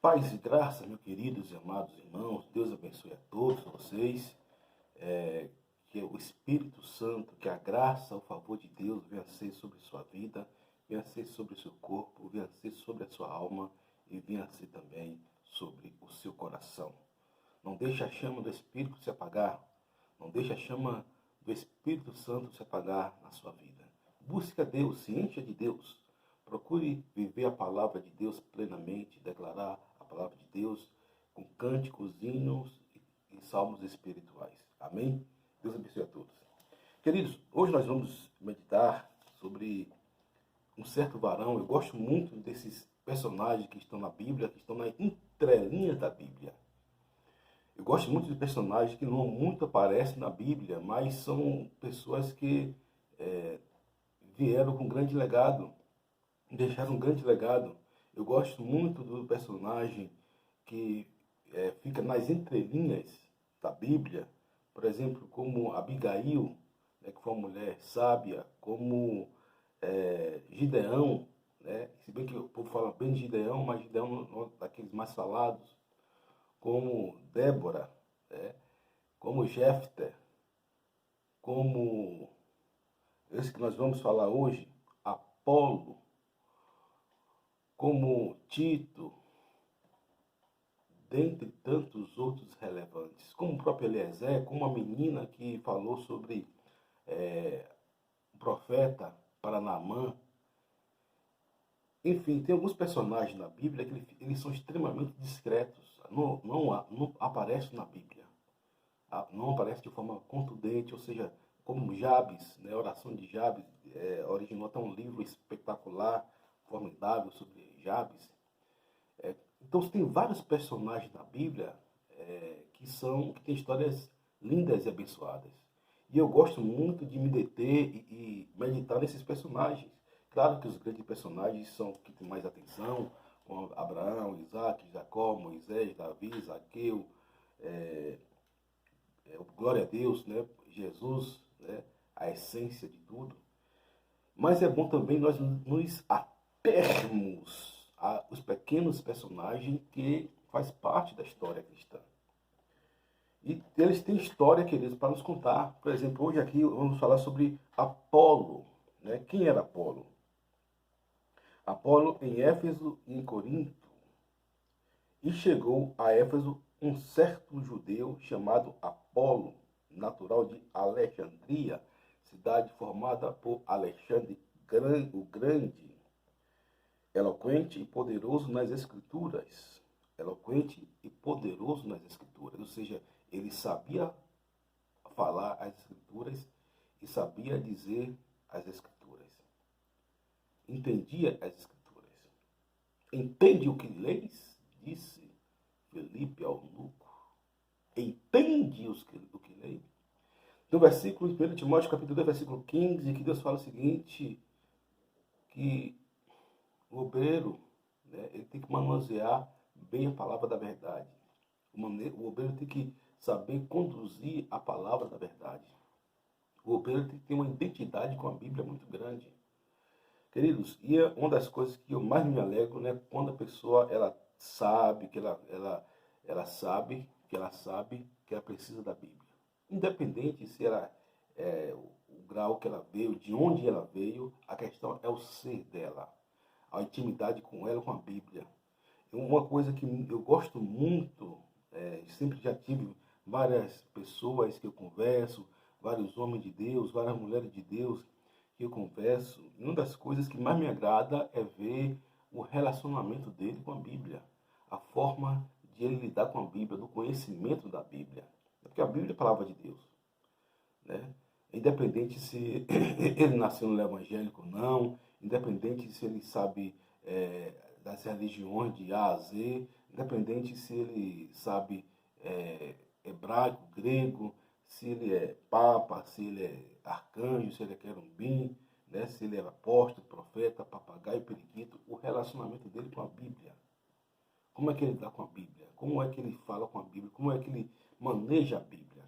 Paz e graça, meus queridos e amados irmãos, Deus abençoe a todos vocês, que o Espírito Santo, que a graça, o favor de Deus venha ser sobre sua vida, venha ser sobre o seu corpo, venha ser sobre a sua alma e venha ser também sobre o seu coração. Não deixe a chama do Espírito se apagar, não deixe a chama do Espírito Santo se apagar na sua vida. Busque a Deus, se encha de Deus. Procure viver a palavra de Deus plenamente, declarar a palavra de Deus com cânticos, hinos e salmos espirituais. Amém? Deus abençoe a todos. Queridos, hoje nós vamos meditar sobre um certo varão. Eu gosto muito desses personagens que estão na Bíblia, que estão na entrelinha da Bíblia. Eu gosto muito de personagens que não muito aparecem na Bíblia, mas são pessoas que vieram com um grande legado, deixaram um grande legado. Eu gosto muito do personagem que fica nas entrelinhas da Bíblia, por exemplo, como Abigail, né, que foi uma mulher sábia, como Gideão, né, se bem que o povo fala bem de Gideão, mas Gideão não é daqueles mais falados, como Débora, né, como Jefté, como esse que nós vamos falar hoje, Apolo, como Tito, dentre tantos outros relevantes, como o próprio Eliezer, como a menina que falou sobre o profeta para Naamã. Enfim, tem alguns personagens na Bíblia que eles são extremamente discretos, não aparecem na Bíblia, não aparece de forma contundente, ou seja, como Jabes, né, a oração de Jabes, originou até um livro espetacular, formidável sobre Jabes. Então tem vários personagens na Bíblia que têm histórias lindas e abençoadas. E eu gosto muito de me deter e meditar nesses personagens. Claro que os grandes personagens são que têm mais atenção, como Abraão, Isaac, Jacó, Moisés, Davi, Zaqueu, glória a Deus, né? Jesus, né? A essência de tudo. Mas é bom também nós nos atermos aos pequenos personagens que faz parte da história cristã. E eles têm história, queridos, para nos contar. Por exemplo, hoje aqui vamos falar sobre Apolo. Né? Quem era Apolo? Apolo em Éfeso e em Corinto. E chegou a Éfeso um certo judeu chamado Apolo, natural de Alexandria, cidade formada por Alexandre o Grande, eloquente e poderoso nas Escrituras. Eloquente e poderoso nas Escrituras. Ou seja, ele sabia falar as Escrituras e sabia dizer as Escrituras. Entendia as Escrituras. Entende o que leis? Disse Felipe ao eunuco. Entende o que leis? No versículo 1 Timóteo capítulo 2, versículo 15, que Deus fala o seguinte, que o obreiro, né, ele tem que manusear bem a palavra da verdade. O obreiro tem que saber conduzir a palavra da verdade. O obreiro tem que ter uma identidade com a Bíblia muito grande. Queridos, e é uma das coisas que eu mais me alegro, né, quando a pessoa ela sabe que ela sabe que ela precisa da Bíblia. Independente se ela o grau que ela veio, de onde ela veio, a questão é o ser dela, a intimidade com ela, com a Bíblia. Uma coisa que eu gosto muito, sempre já tive várias pessoas que eu converso, vários homens de Deus, várias mulheres de Deus que eu converso, e uma das coisas que mais me agrada é ver o relacionamento dele com a Bíblia, a forma de ele lidar com a Bíblia, do conhecimento da Bíblia. Porque a Bíblia é a palavra de Deus. Né? Independente se ele nasceu no evangélico ou não, independente se ele sabe das religiões de A a Z, independente se ele sabe hebraico, grego, se ele é papa, se ele é arcanjo, se ele é querubim, né? Se ele é apóstolo, profeta, papagaio, periquito, o relacionamento dele com a Bíblia. Como é que ele dá com a Bíblia? Como é que ele fala com a Bíblia? Como é que ele maneja a Bíblia?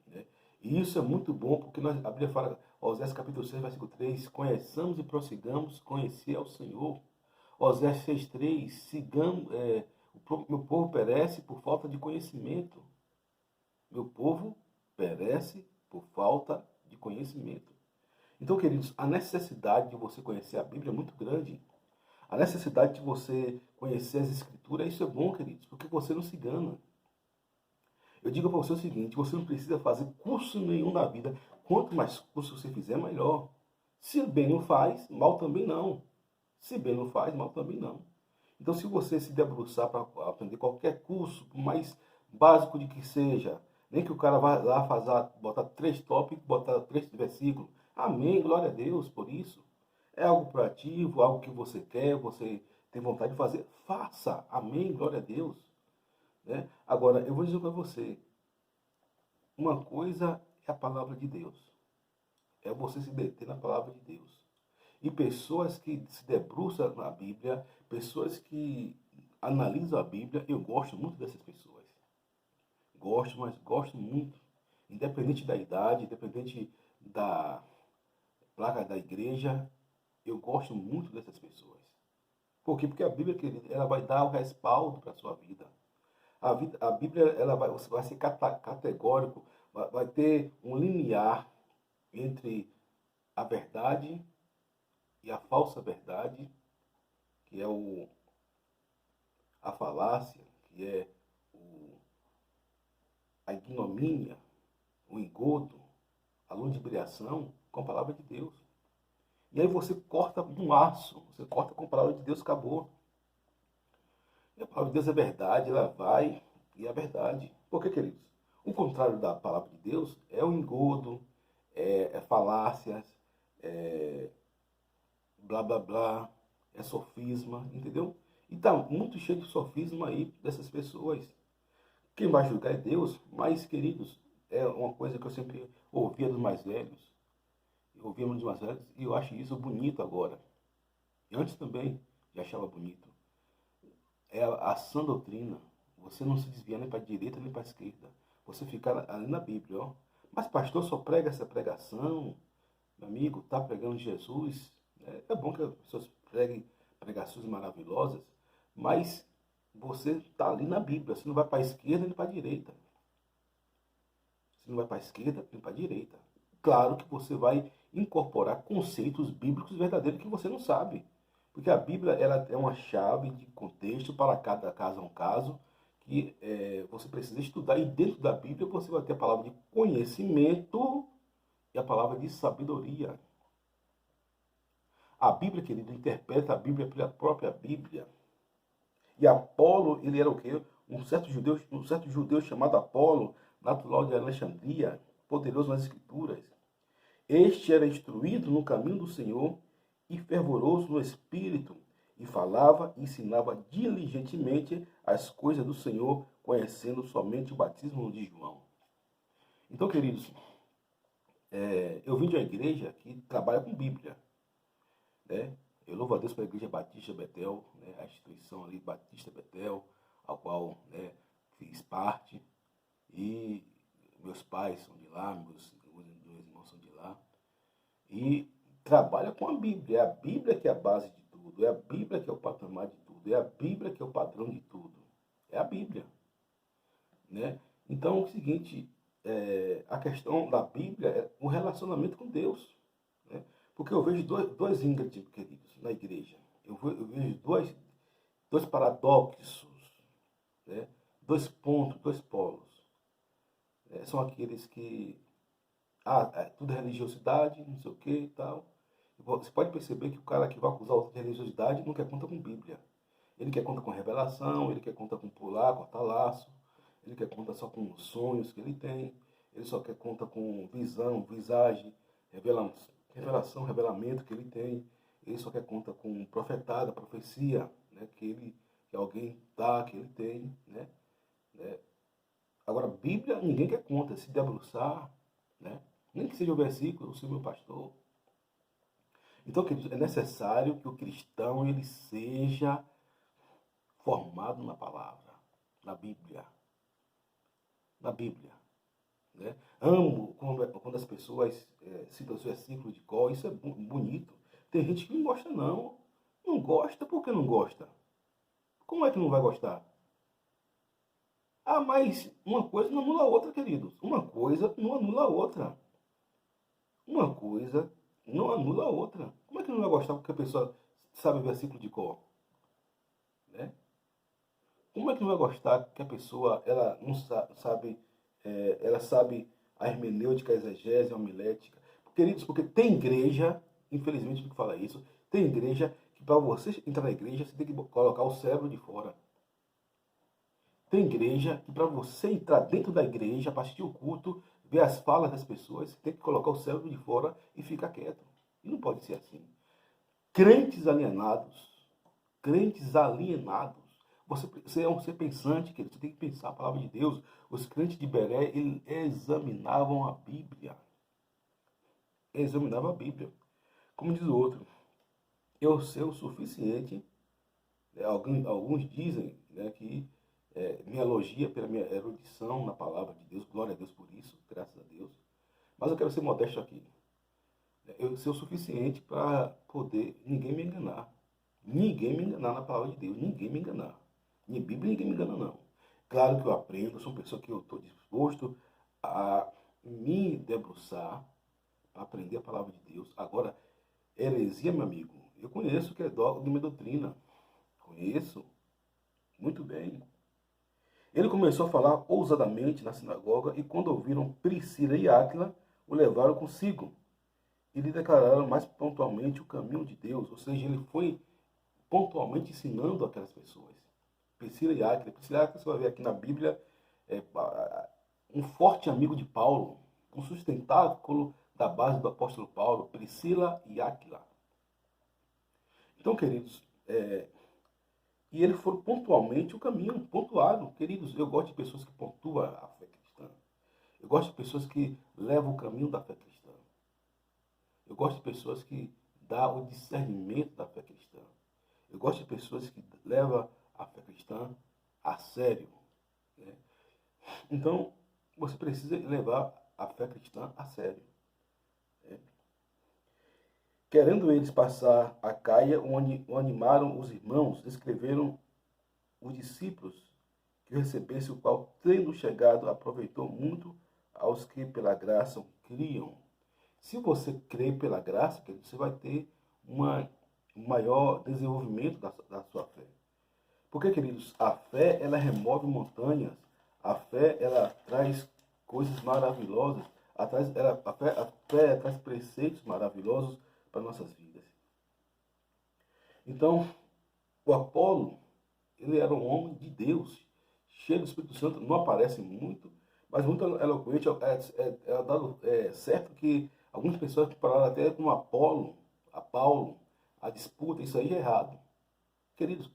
Né? E isso é muito bom, porque a Bíblia fala, Osés capítulo 6, versículo 3, conheçamos e prossigamos conhecer ao Senhor. Osés 6,3, sigamos, o meu povo perece por falta de conhecimento. Meu povo perece por falta de conhecimento. Então, queridos, a necessidade de você conhecer a Bíblia é muito grande. A necessidade de você conhecer as Escrituras, isso é bom, queridos, porque você não se engana. Eu digo para você o seguinte, você não precisa fazer curso nenhum na vida. Quanto mais curso você fizer, melhor. Se bem não faz, mal também não. Se bem não faz, mal também não. Então, se você se debruçar para aprender qualquer curso, por mais básico de que seja, nem que o cara vá lá fazer, botar 3 tópicos, botar 3 versículos. Amém, glória a Deus por isso. É algo proativo, algo que você quer, você tem vontade de fazer, faça. Amém, glória a Deus. Né? Agora, eu vou dizer para você, uma coisa é a palavra de Deus. É você se deter na palavra de Deus. E pessoas que se debruçam na Bíblia, pessoas que analisam a Bíblia, eu gosto muito dessas pessoas. Gosto, mas gosto muito. Independente da idade, independente da placa da igreja, eu gosto muito dessas pessoas. Por quê? Porque a Bíblia, querido, ela vai dar o respaldo para a sua vida. A Bíblia, você vai ser categórico, vai ter um limiar entre a verdade e a falsa verdade, que é a falácia, que é a ignomínia, o engodo, a ludibriação com a palavra de Deus. E aí você corta um aço, você corta com a palavra de Deus, acabou. E a palavra de Deus é verdade, ela vai e é verdade. Por que, queridos? O contrário da palavra de Deus é o engodo, é falácias, é blá blá blá, é sofisma, entendeu? E tá muito cheio de sofisma aí dessas pessoas. Quem vai julgar é Deus, mas, queridos, é uma coisa que eu sempre ouvia dos mais velhos. Eu ouvia dos mais velhos e eu acho isso bonito agora. E antes também já achava bonito. É a sã doutrina. Você não se desvia nem para a direita nem para a esquerda. Você fica ali na Bíblia, ó. Mas pastor só prega essa pregação, meu amigo, tá pregando Jesus. É bom que as pessoas preguem pregações maravilhosas, mas você está ali na Bíblia. Você não vai para a esquerda nem para a direita. Você não vai para a esquerda nem para a direita. Claro que você vai incorporar conceitos bíblicos verdadeiros que você não sabe. Porque a Bíblia ela é uma chave de contexto para cada caso é um caso que você precisa estudar. E dentro da Bíblia você vai ter a palavra de conhecimento e a palavra de sabedoria. A Bíblia, querido, interpreta a Bíblia pela própria Bíblia. E Apolo, ele era o quê? Um certo judeu chamado Apolo, natural de Alexandria, poderoso nas Escrituras. Este era instruído no caminho do Senhor e fervoroso no Espírito, e falava e ensinava diligentemente as coisas do Senhor, conhecendo somente o batismo de João. Então, queridos, eu vim de uma igreja que trabalha com Bíblia. Né? Eu louvo a Deus pela Igreja Batista Betel, né? A instituição ali Batista Betel, a qual, né, fiz parte, e meus pais são de lá, meus irmãos são de lá, e trabalha com a Bíblia. É a Bíblia que é a base de tudo, é a Bíblia que é o patamar de tudo, é a Bíblia que é o padrão de tudo, é a Bíblia. Né? Então, é o seguinte, a questão da Bíblia é o relacionamento com Deus. Né? Porque eu vejo dois Ingrid, queridos, na igreja. Eu vejo dois paradoxos, né? Dois pontos, dois polos. São aqueles que, tudo é religiosidade, não sei o que e tal. Você pode perceber que o cara que vai acusar outro de religiosidade não quer conta com Bíblia. Ele quer conta com revelação, ele quer conta com pular, cortar laço, ele quer conta só com sonhos que ele tem, ele só quer conta com visão, visagem, revelação, revelamento que ele tem, ele só quer conta com profetada, profecia, né, que alguém dá, que ele tem, né? Agora, Bíblia, ninguém quer conta, se debruçar, né? Nem que seja o versículo, o Senhor meu pastor. Então, queridos, é necessário que o cristão ele seja formado na palavra, na Bíblia. Na Bíblia. Né? Amo quando as pessoas citam os versículos de cor, isso é bonito. Tem gente que não gosta, não. Não gosta, por que não gosta? Como é que não vai gostar? Ah, mas uma coisa não anula a outra, queridos. Uma coisa não anula a outra. Uma coisa não anula a outra. Como é que não vai gostar porque a pessoa sabe o versículo de cor? Né? Como é que não vai gostar que a pessoa ela não sabe, ela sabe a hermenêutica, a exegese, a homilética? Queridos, porque tem igreja, infelizmente tem que falar isso, tem igreja que para você entrar na igreja você tem que colocar o cérebro de fora. Tem igreja que para você entrar dentro da igreja, para assistir o culto, ver as falas das pessoas, você tem que colocar o cérebro de fora e ficar quieto. E não pode ser assim. Crentes alienados, crentes alienados. Você é um ser pensante, querido. Você tem que pensar a palavra de Deus. Os crentes de Beré, eles examinavam a Bíblia. Examinavam a Bíblia. Como diz o outro, eu sei o suficiente. Né, alguns dizem, né, que me elogia pela minha erudição na palavra de Deus. Glória a Deus por isso, graças a Deus. Mas eu quero ser modesto aqui. Eu sei o suficiente para poder ninguém me enganar. Ninguém me enganar na palavra de Deus. Ninguém me enganar. Minha Bíblia ninguém me engana, não. Claro que eu aprendo, sou uma pessoa que eu estou disposto a me debruçar para aprender a palavra de Deus. Agora, heresia, meu amigo, eu conheço que é dogma e doutrina. Conheço muito bem. Ele começou a falar ousadamente na sinagoga e quando ouviram Priscila e Áquila, o levaram consigo e lhe declararam mais pontualmente o caminho de Deus. Ou seja, ele foi pontualmente ensinando aquelas pessoas. Priscila e Áquila. Priscila e Áquila, você vai ver aqui na Bíblia, é, um forte amigo de Paulo, um sustentáculo da base do apóstolo Paulo, Priscila e Áquila. Então, queridos, e eles foram pontualmente o caminho, pontuaram. Queridos, eu gosto de pessoas que pontuam a fé cristã. Eu gosto de pessoas que levam o caminho da fé cristã. Eu gosto de pessoas que dão o discernimento da fé cristã. Eu gosto de pessoas que levam a fé cristã a sério. Né? Então, você precisa levar a fé cristã a sério. Né? Querendo eles passar a Caia, onde animaram os irmãos, escreveram os discípulos que recebesse o qual, tendo chegado, aproveitou muito aos que pela graça criam. Se você crê pela graça, você vai ter um maior desenvolvimento da sua fé. Porque, queridos, a fé, ela remove montanhas. A fé, ela traz coisas maravilhosas. A fé traz preceitos maravilhosos para nossas vidas. Então, o Apolo, ele era um homem de Deus, cheio do Espírito Santo, não aparece muito, mas muito eloquente. É certo que algumas pessoas compararam até com Apolo, a Paulo, a disputa, isso aí é errado. Queridos,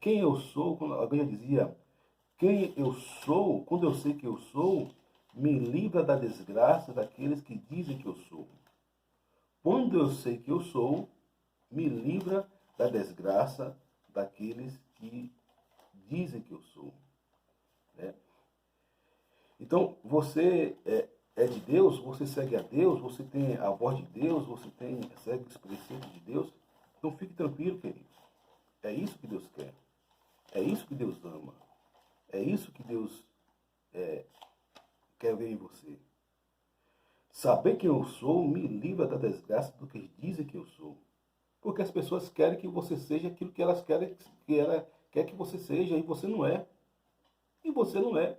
quem eu sou, quando alguém já dizia, quem eu sou, quando eu sei que eu sou, me livra da desgraça daqueles que dizem que eu sou. Quando eu sei que eu sou, me livra da desgraça daqueles que dizem que eu sou. Né? Então, você é de Deus, você segue a Deus, você tem a voz de Deus, segue os preceitos de Deus. Então, fique tranquilo, querido. É isso que Deus quer. É isso que Deus ama. É isso que Deus quer ver em você. Saber quem eu sou me livra da desgraça do que dizem que eu sou. Porque as pessoas querem que você seja aquilo que elas querem que ela quer que você seja e você não é. E você não é.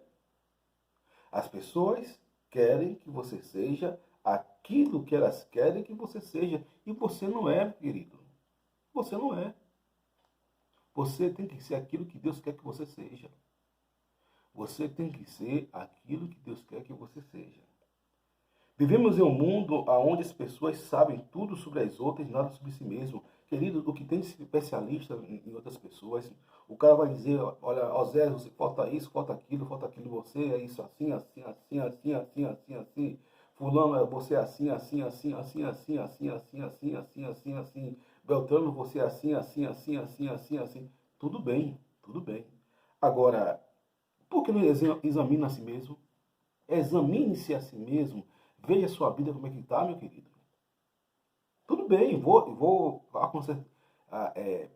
As pessoas querem que você seja aquilo que elas querem que você seja e você não é, querido. Você não é. Você tem que ser aquilo que Deus quer que você seja. Você tem que ser aquilo que Deus quer que você seja. Vivemos em um mundo onde as pessoas sabem tudo sobre as outras e nada sobre si mesmo. Querido, o que tem de especialista em outras pessoas, o cara vai dizer, olha, Osés, você falta isso, falta aquilo, você é isso assim, assim, assim, assim, assim, assim, assim. Fulano, você é assim, assim, assim, assim, assim, assim, assim, assim, assim, assim, assim. Beltrano, você é assim, assim, assim, assim, assim, assim. Tudo bem, tudo bem. Agora, por que não examina a si mesmo? Examine-se a si mesmo. Veja a sua vida como é que está, meu querido. Tudo bem, vou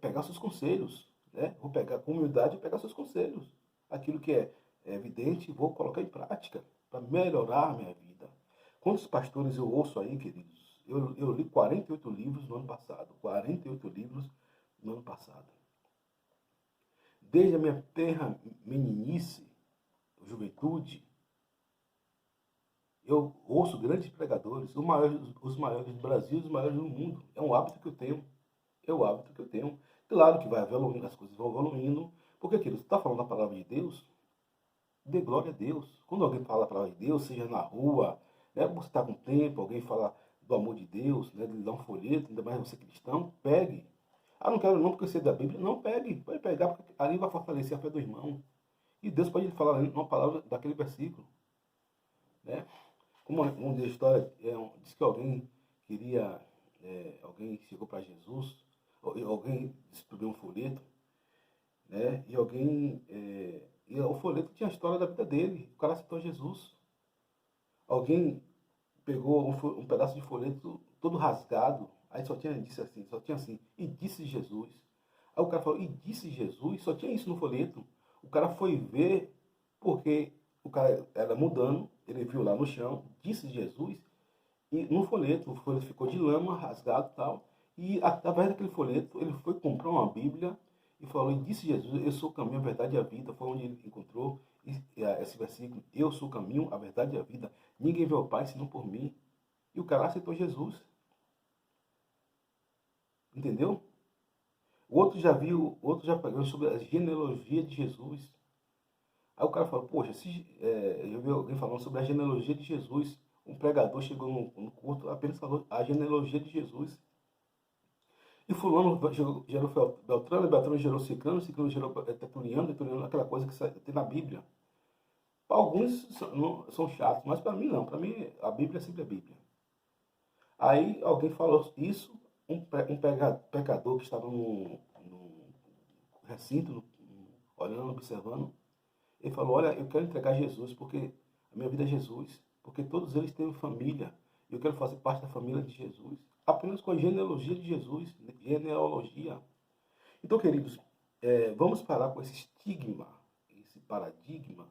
pegar seus conselhos. Né? Vou pegar com humildade e pegar seus conselhos. aquilo que é evidente, vou colocar em prática para melhorar a minha vida. Quantos pastores eu ouço aí, queridos? Eu li 48 livros no ano passado. 48 livros no ano passado. Desde a minha terra meninice, juventude, eu ouço grandes pregadores, os maiores do Brasil, os maiores do mundo. É um hábito que eu tenho. É o hábito que eu tenho. Claro que vai evoluindo, as coisas vão evoluindo. Porque, querido, você está falando da palavra de Deus, dê glória a Deus. Quando alguém fala a palavra de Deus, seja na rua, né, você está com tempo, alguém fala do amor de Deus, né, de dar um folheto, ainda mais você cristão, pegue. Ah, não quero não porque você é da Bíblia. Não, pegue. Pode pegar, porque ali vai fortalecer a fé do irmão. E Deus pode falar uma palavra daquele versículo. Né? Como uma história, diz que alguém queria, alguém chegou para Jesus, alguém distribuiu um folheto, né? E alguém, e o folheto tinha a história da vida dele, o cara citou Jesus. Alguém pegou um pedaço de folheto todo rasgado, aí só tinha assim, e disse Jesus. Aí o cara falou, e disse Jesus, só tinha isso no folheto. O cara foi ver, porque o cara era mudando, ele viu lá no chão, disse Jesus, e no folheto, o folheto ficou de lama, rasgado e tal, e através daquele folheto, ele foi comprar uma Bíblia e falou, e disse Jesus, eu sou o caminho, a verdade e a vida, foi onde ele encontrou esse versículo, eu sou o caminho, a verdade e a vida, ninguém vê o Pai senão por mim. E o cara aceitou Jesus, entendeu? O outro já pregou sobre a genealogia de Jesus. Aí o cara falou, poxa, eu vi alguém falando sobre a genealogia de Jesus. Um pregador chegou no culto, apenas falou a genealogia de Jesus. E fulano gerou Beltrano, Beltrano gerou Ciclano, Ciclano gerou Tertuliano, Tertuliano, aquela coisa que tem na Bíblia. Para alguns são chatos, mas para mim não. Para mim a Bíblia sempre é Bíblia. Aí alguém falou isso, um pecador que estava no recinto, olhando, observando, ele falou, olha, eu quero entregar Jesus, porque a minha vida é Jesus, porque todos eles têm família, e eu quero fazer parte da família de Jesus, apenas com a genealogia de Jesus, genealogia. Então, queridos, vamos parar com esse estigma, esse paradigma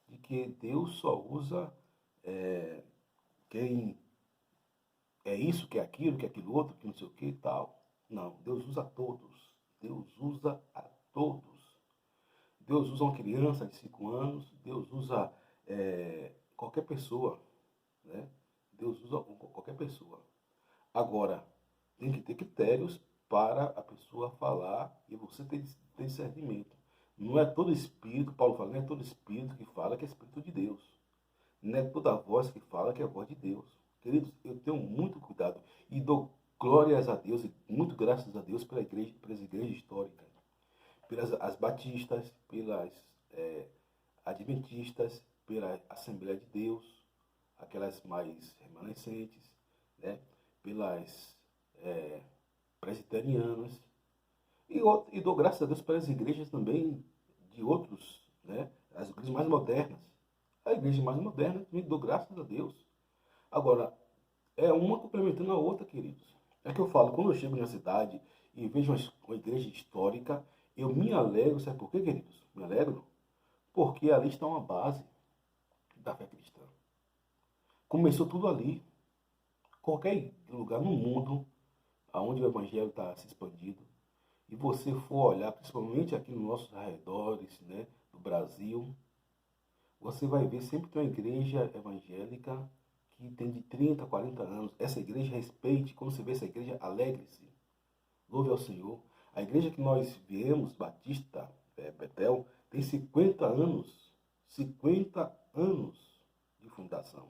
de que Deus só usa quem é isso, que é aquilo, que é aquilo outro, que não sei o que e tal. Não, Deus usa todos. Deus usa a todos. Deus usa uma criança de 5 anos, Deus usa qualquer pessoa, né? Deus usa qualquer pessoa. Agora, tem que ter critérios para a pessoa falar e você ter discernimento. Não é todo espírito, Paulo fala, não é todo espírito que fala que é espírito de Deus. Não é toda voz que fala que é a voz de Deus. Queridos, eu tenho muito cuidado e dou glórias a Deus e muito graças a Deus pelas igrejas históricas, pelas as batistas, pelas adventistas, pela Assembleia de Deus, aquelas mais remanescentes, né? Pelas presbiterianas, e dou graças a Deus pelas igrejas também de outros, né? As igrejas mais modernas. A igreja mais moderna, também dou graças a Deus. Agora, é uma complementando a outra, queridos. É que eu falo, quando eu chego na cidade e vejo uma igreja histórica, eu me alegro, sabe por quê, queridos? Me alegro porque ali está uma base da fé cristã. Começou tudo ali. Qualquer lugar no mundo onde o evangelho está se expandindo, e você for olhar, principalmente aqui nos nossos arredores, né, do Brasil, você vai ver sempre tem uma igreja evangélica que tem de 30, 40 anos. Essa igreja respeite, quando você vê essa igreja, alegre-se. Louve ao Senhor. A igreja que nós viemos, Batista, Betel, tem 50 anos. 50 anos de fundação.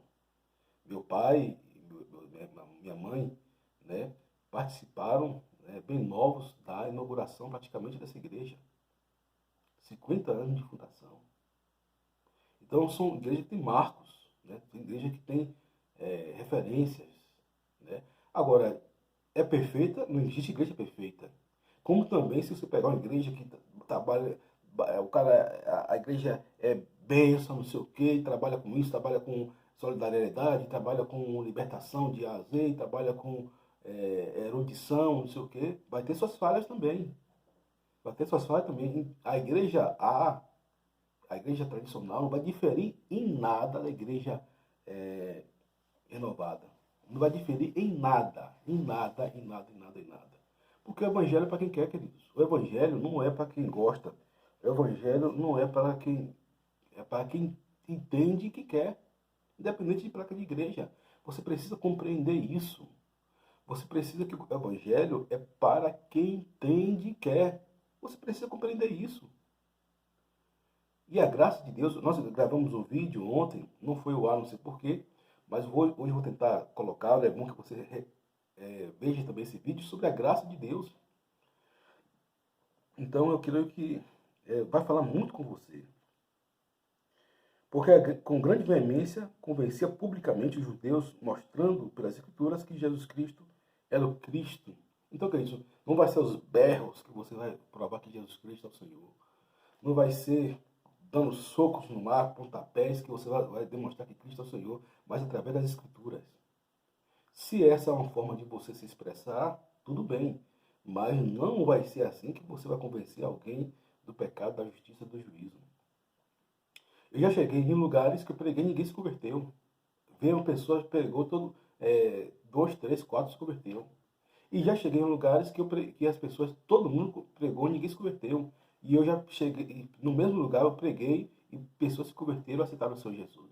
Meu pai e minha mãe, né, participaram, né, bem novos da inauguração praticamente dessa igreja. 50 anos de fundação. Então são igrejas que têm marcos, né? Tem igreja que tem referências. Né? Agora, é perfeita? Não existe igreja perfeita. Como também se você pegar uma igreja que trabalha, o cara, a igreja é bênção, não sei o quê, trabalha com isso, trabalha com solidariedade, trabalha com libertação de A a Z, trabalha com erudição, não sei o quê, vai ter suas falhas também. Vai ter suas falhas também. A igreja A a igreja tradicional não vai diferir em nada da igreja renovada. Não vai diferir em nada, em nada, em nada, em nada, em nada. Porque o evangelho é para quem quer, queridos. O evangelho não é para quem gosta. O evangelho não é para quem... É para quem entende que quer. Independente de placa de igreja. Você precisa compreender isso. Você precisa que o evangelho é para quem entende e quer. Você precisa compreender isso. E a graça de Deus, nós gravamos um vídeo ontem, não foi o ar, não sei porquê, mas hoje eu vou tentar colocar, é bom que você veja também esse vídeo sobre a graça de Deus. Então eu creio que vai falar muito com você. Porque com grande veemência convencia publicamente os judeus, mostrando pelas escrituras que Jesus Cristo era o Cristo. Então, queridos, não vai ser os berros que você vai provar que Jesus Cristo é o Senhor. Não vai ser dando socos no mar, pontapés, que você vai demonstrar que Cristo é o Senhor, mas através das escrituras. Se essa é uma forma de você se expressar, tudo bem. Mas não vai ser assim que você vai convencer alguém do pecado, da justiça e do juízo. Eu já cheguei em lugares que eu preguei e ninguém se converteu. Veio pessoas, pregou todo, 2, 3, 4 se converteu. E já cheguei em lugares que as pessoas, todo mundo pregou e ninguém se converteu. E eu já cheguei, no mesmo lugar eu preguei e pessoas se converteram e aceitaram o Senhor Jesus.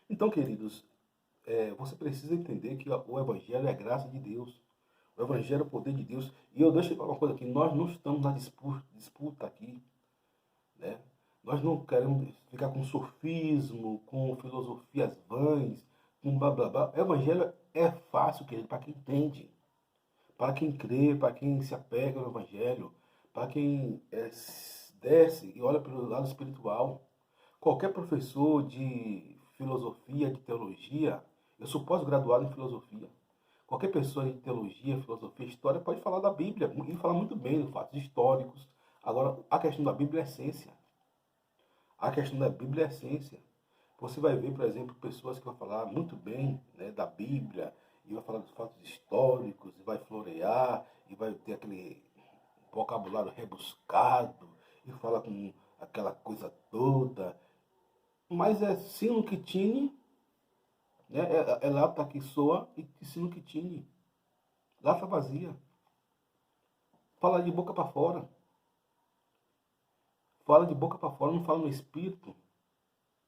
Então, queridos, você precisa entender que o Evangelho é a graça de Deus. O Evangelho é o poder de Deus. E eu deixo falar uma coisa aqui, nós não estamos na disputa aqui, né? Nós não queremos ficar com sofismo, com filosofias vãs, com blá blá blá. O Evangelho é fácil, querido, para quem entende, para quem crê, para quem se apega ao Evangelho, para quem desce e olha pelo lado espiritual. Qualquer professor de filosofia, de teologia, eu sou pós-graduado em filosofia. Qualquer pessoa de teologia, filosofia, história pode falar da Bíblia e falar muito bem dos fatos históricos. Agora, a questão da Bíblia é essência. A questão da Bíblia é essência. Você vai ver, por exemplo, pessoas que vão falar muito bem, né, da Bíblia, e vai falar dos fatos históricos, e vai florear, e vai ter aquele vocabulário rebuscado, e fala com aquela coisa toda. Mas é sino que tine, né? É lata que soa e sino que tine. Lata vazia. Fala de boca para fora. Fala de boca para fora, não fala no espírito,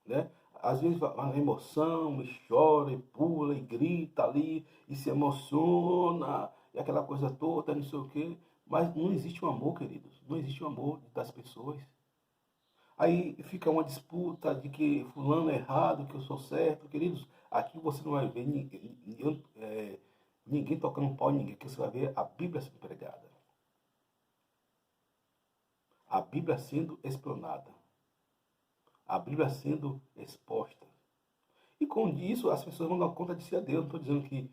né? Às vezes a emoção, e chora, e pula, e grita ali, e se emociona, e aquela coisa toda, não sei o quê. Mas não existe um amor, queridos. Não existe um amor das pessoas. Aí fica uma disputa de que fulano é errado, que eu sou certo. Queridos, aqui você não vai ver ninguém tocando pau em ninguém. Aqui você vai ver a Bíblia sendo pregada. A Bíblia sendo explanada. A Bíblia sendo exposta. E com isso as pessoas vão dar conta de si a Deus. Não estou dizendo que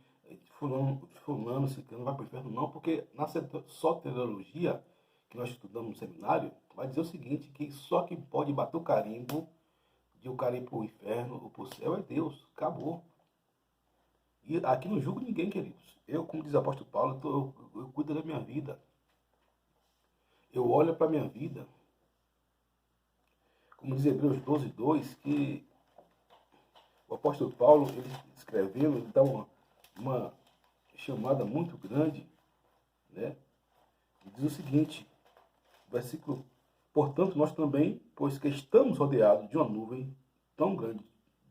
fulano ciclano vai para o inferno, não. Porque na soteriologia que nós estudamos no seminário, vai dizer o seguinte, que só quem pode bater o carimbo de o cara ir para o inferno ou para o céu é Deus. Acabou. E aqui não julgo ninguém, queridos. Eu, como diz o apóstolo Paulo, eu cuido da minha vida. Eu olho para a minha vida. Como diz Hebreus 12, 2, que o apóstolo Paulo, ele escrevendo, ele dá uma chamada muito grande, né? Ele diz o seguinte, versículo: portanto, nós também, pois que estamos rodeados de uma nuvem tão grande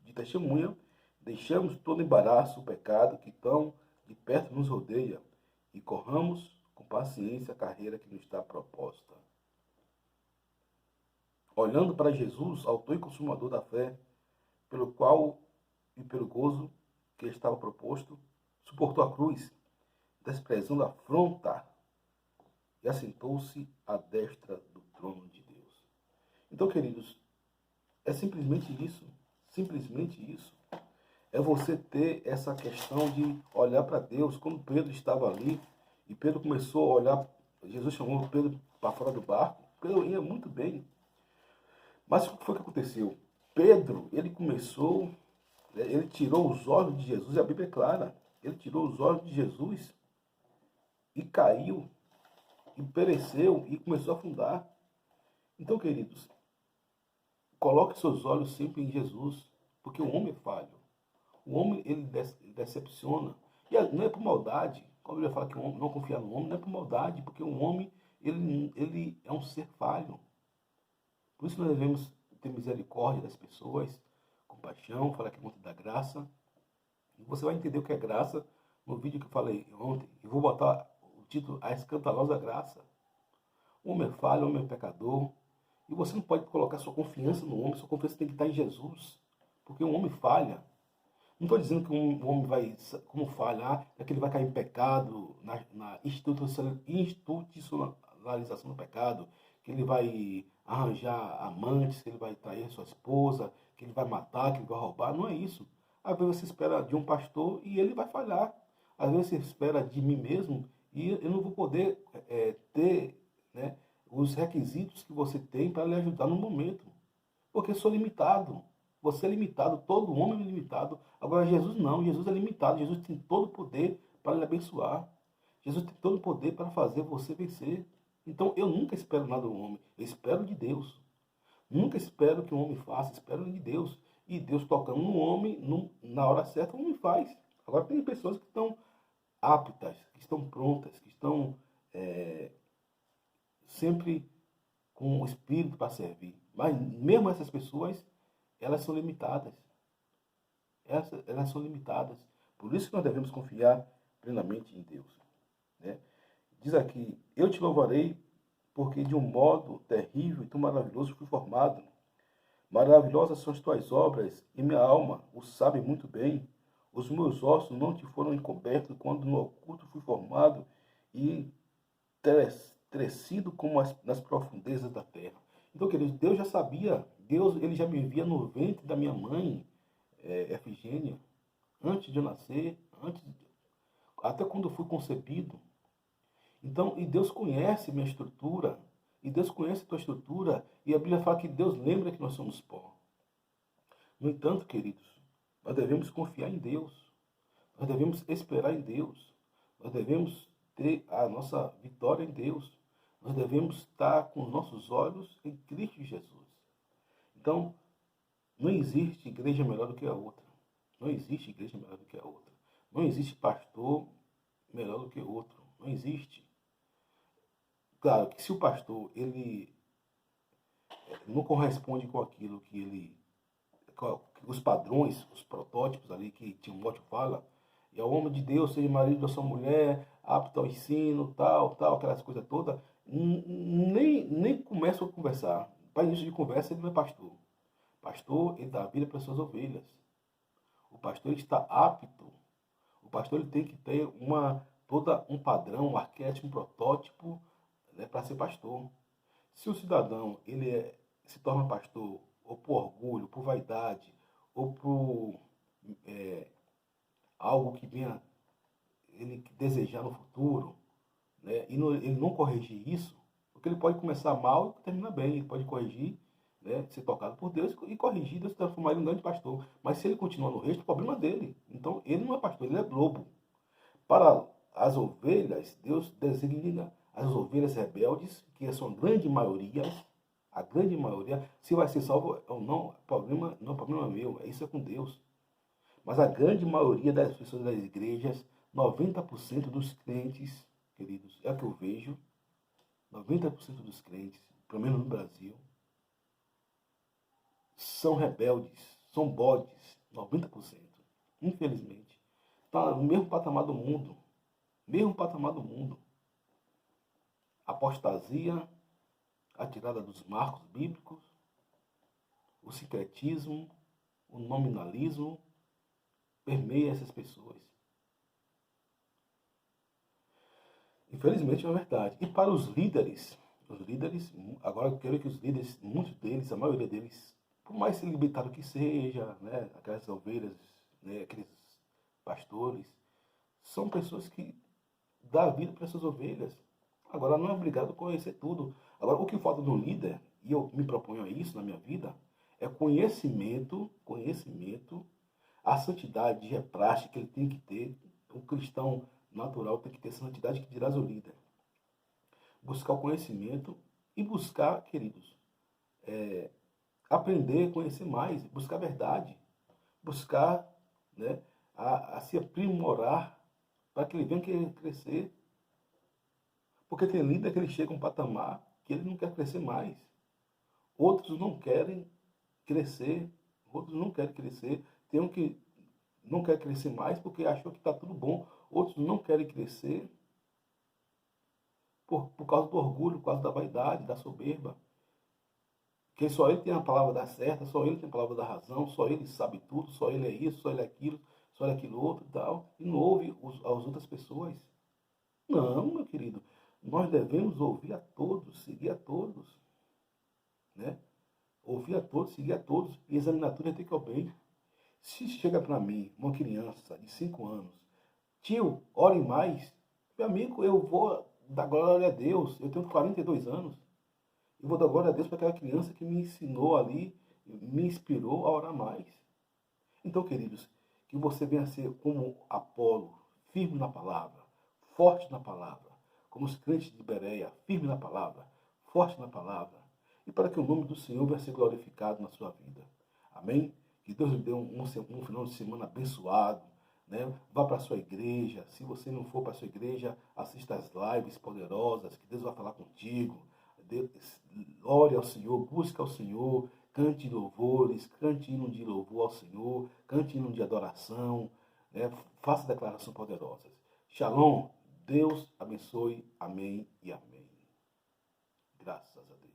de testemunha, deixamos todo embaraço, o pecado que tão de perto nos rodeia e corramos com paciência a carreira que nos está proposta. Olhando para Jesus, autor e consumador da fé, pelo qual e pelo gozo que estava proposto, suportou a cruz, desprezando a afronta, e assentou-se à destra do trono de Deus. Então, queridos, é simplesmente isso. Simplesmente isso. É você ter essa questão de olhar para Deus. Quando Pedro estava ali, e Pedro começou a olhar, Jesus chamou Pedro para fora do barco, Pedro ia muito bem. Mas o que foi que aconteceu? Pedro, ele tirou os olhos de Jesus, e a Bíblia é clara, ele tirou os olhos de Jesus e caiu, e pereceu, e começou a afundar. Então, queridos, coloque seus olhos sempre em Jesus, porque o homem é falho. O homem, ele decepciona. E não é por maldade. Como eu ia falar que o homem não confia no homem, não é por maldade, porque o homem, ele é um ser falho. Por isso nós devemos ter misericórdia das pessoas, compaixão, falar que é muito da graça. E você vai entender o que é graça no vídeo que eu falei ontem. E vou botar o título A Escandalosa Graça. O homem é falho, o homem é pecador. E você não pode colocar sua confiança no homem, sua confiança tem que estar em Jesus. Porque o homem falha. Não estou dizendo que um homem vai, como falhar, é que ele vai cair em pecado, na institucionalização do pecado, que ele vai arranjar amantes, que ele vai trair sua esposa, que ele vai matar, que ele vai roubar. Não é isso. Às vezes você espera de um pastor e ele vai falhar. Às vezes você espera de mim mesmo e eu não vou poder ter, né, os requisitos que você tem para lhe ajudar no momento. Porque eu sou limitado. Você é limitado, todo homem é limitado. Agora Jesus não, Jesus é limitado. Jesus tem todo o poder para lhe abençoar. Jesus tem todo o poder para fazer você vencer. Então eu nunca espero nada do homem, eu espero de Deus. Nunca espero que o homem faça, espero de Deus. E Deus tocando no homem, na hora certa, o homem faz. Agora tem pessoas que estão aptas, que estão prontas, que estão sempre com o espírito para servir. Mas mesmo essas pessoas, elas são limitadas. Elas são limitadas. Por isso que nós devemos confiar plenamente em Deus. Né? Diz aqui, eu te louvarei porque de um modo terrível e tão maravilhoso fui formado. Maravilhosas são as tuas obras, e minha alma o sabe muito bem. Os meus ossos não te foram encobertos quando no oculto fui formado e crescido como nas profundezas da terra. Então, queridos, Deus já sabia, Deus ele já me via no ventre da minha mãe, Efigênia, antes de eu nascer, até quando eu fui concebido. Então, e Deus conhece minha estrutura, e Deus conhece a tua estrutura, e a Bíblia fala que Deus lembra que nós somos pó. No entanto, queridos, nós devemos confiar em Deus, nós devemos esperar em Deus, nós devemos ter a nossa vitória em Deus, nós devemos estar com os nossos olhos em Cristo Jesus. Então, não existe igreja melhor do que a outra. Não existe igreja melhor do que a outra. Não existe pastor melhor do que o outro. Não existe. Claro que se o pastor ele não corresponde com aquilo que ele, com os padrões, os protótipos ali que Timóteo fala, e é o homem de Deus, seja marido da sua mulher, apto ao ensino, tal, aquelas coisas todas, nem começa a conversar. Para início de conversa, ele não é pastor. Pastor, ele dá a vida para as suas ovelhas. O pastor ele está apto. O pastor ele tem que ter todo um padrão, um arquétipo, um protótipo, né, para ser pastor. Se o cidadão ele se torna pastor ou por orgulho, por vaidade, ou por algo que venha ele desejar no futuro, né, e ele não corrigir isso, porque ele pode começar mal e terminar bem, ele pode corrigir, né, ser tocado por Deus e corrigir, Deus transformar ele em um grande pastor. Mas se ele continuar no resto, o problema é dele. Então ele não é pastor, ele é lobo. Para as ovelhas, Deus designa as ovelhas rebeldes, que são a grande maioria, se vai ser salvo ou não, problema, não é problema meu, isso é com Deus. Mas a grande maioria das pessoas das igrejas, 90% dos crentes, queridos, é o que eu vejo, 90% dos crentes, pelo menos no Brasil, são rebeldes, são bodes, 90%. Infelizmente. Está no mesmo patamar do mundo. Mesmo patamar do mundo. Apostasia, a tirada dos marcos bíblicos, o sincretismo, o nominalismo, permeia essas pessoas. Infelizmente é uma verdade. E para os líderes, agora eu quero que os líderes, muitos deles, a maioria deles, por mais limitado que seja, né, aquelas ovelhas, né, aqueles pastores, são pessoas que dão a vida para essas ovelhas. Agora não é obrigado a conhecer tudo. Agora o que falta no líder, e eu me proponho a isso na minha vida, é conhecimento, a santidade é prática que ele tem que ter, o cristão natural tem que ter santidade que dirás o líder. Buscar o conhecimento e buscar, queridos, aprender, conhecer mais, buscar a verdade, buscar, né, a se aprimorar para que ele venha crescer. Porque tem líder que ele chega a um patamar que ele não quer crescer mais. Outros não querem crescer, outros não querem crescer. Tem um que não quer crescer mais porque achou que está tudo bom. Outros não querem crescer por causa do orgulho, por causa da vaidade, da soberba. Que só ele tem a palavra da certa, só ele tem a palavra da razão, só ele sabe tudo, só ele é isso, só ele é aquilo, só ele é aquilo outro e tal. E não ouve as outras pessoas. Não, meu querido. Nós devemos ouvir a todos, seguir a todos, né? Ouvir a todos, seguir a todos e examinar tudo até que eu bem. Se chega para mim, uma criança de 5 anos, tio, ore mais, meu amigo, eu vou dar glória a Deus. Eu tenho 42 anos. Eu vou dar glória a Deus para aquela criança que me ensinou ali, me inspirou a orar mais. Então, queridos, que você venha a ser como Apolo, firme na palavra, forte na palavra, como os crentes de Bereia, firme na palavra, forte na palavra, e para que o nome do Senhor venha a ser glorificado na sua vida. Amém? Que Deus lhe dê um final de semana abençoado. Né? Vá para a sua igreja. Se você não for para a sua igreja, assista às lives poderosas, que Deus vai falar contigo. Ore ao Senhor, busque ao Senhor, cante louvores, cante hino de louvor ao Senhor, cante hino de adoração, né? Faça declarações poderosas. Shalom, Deus abençoe, amém e amém. Graças a Deus.